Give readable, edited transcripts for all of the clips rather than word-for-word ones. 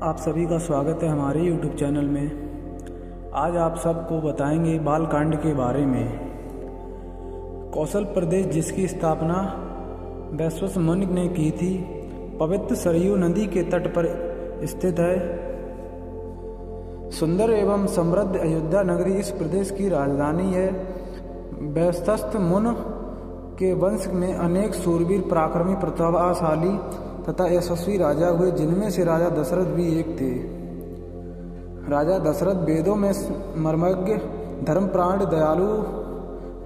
आप सभी का स्वागत है हमारे YouTube चैनल में। आज आप सबको बताएंगे बालकांड के बारे में। कौशल प्रदेश जिसकी स्थापना वैश्वस मुनि ने की थी, पवित्र सरयू नदी के तट पर स्थित है। सुंदर एवं समृद्ध अयोध्या नगरी इस प्रदेश की राजधानी है। वैशस्थ मुनि के वंश में अनेक शूरवीर, पराक्रमी, प्रतिभाशाली तथा यशस्वी राजा हुए, जिनमें से राजा दशरथ भी एक थे। राजा दशरथ वेदों में मर्मज्ञ, धर्मप्राण, दयालु,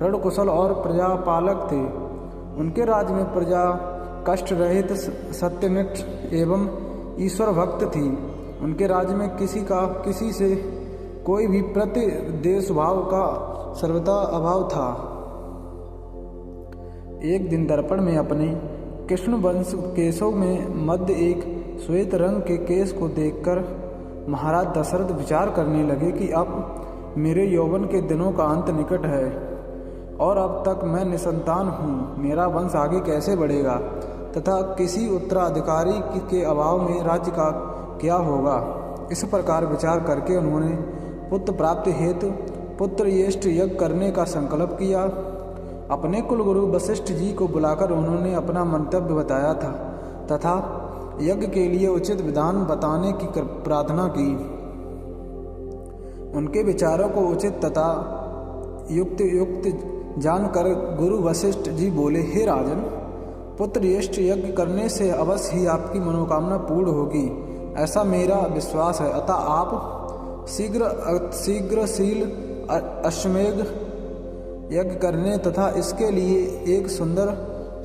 रणकुशल और प्रजापालक थे। उनके राज्य में प्रजा कष्ट रहित, सत्यनिष्ठ एवं ईश्वर भक्त थी। उनके राज्य में किसी से कोई भी प्रतिद्वेष भाव का सर्वथा अभाव था। एक दिन दर्पण में अपने कृष्ण वंश केशों में मध्य एक श्वेत रंग के केश को देखकर महाराज दशरथ विचार करने लगे कि अब मेरे यौवन के दिनों का अंत निकट है और अब तक मैं निसंतान हूँ। मेरा वंश आगे कैसे बढ़ेगा तथा किसी उत्तराधिकारी के अभाव में राज्य का क्या होगा। इस प्रकार विचार करके उन्होंने पुत्र प्राप्ति हेतु पुत्र यष्ट यज्ञ करने का संकल्प किया। अपने कुलगुरु वशिष्ठ जी को बुलाकर उन्होंने अपना मंतव्य बताया था तथा यज्ञ के लिए उचित विधान बताने की प्रार्थना की। उनके विचारों को उचित तथा युक्त जानकर गुरु वशिष्ठ जी बोले, हे राजन, पुत्र यष्ट यज्ञ करने से अवश्य ही आपकी मनोकामना पूर्ण होगी, ऐसा मेरा विश्वास है। अतः आप शीघ्रशील अश्वमेध यज्ञ करने तथा इसके लिए एक सुंदर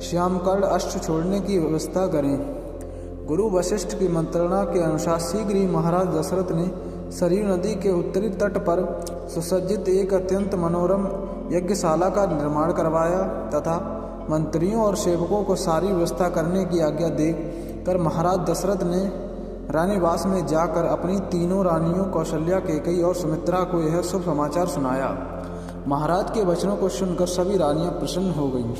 श्यामकर्ण अश्व छोड़ने की व्यवस्था करें। गुरु वशिष्ठ की मंत्रणा के अनुसार शीघ्र ही महाराज दशरथ ने सरयू नदी के उत्तरी तट पर सुसज्जित एक अत्यंत मनोरम यज्ञशाला का निर्माण करवाया तथा मंत्रियों और सेवकों को सारी व्यवस्था करने की आज्ञा देकर महाराज दशरथ ने रानीवास में जाकर अपनी तीनों रानियों कौशल्या, कैकेयी और सुमित्रा को यह शुभ समाचार सुनाया। महाराज के वचनों को सुनकर सभी रानियां प्रसन्न हो गईं।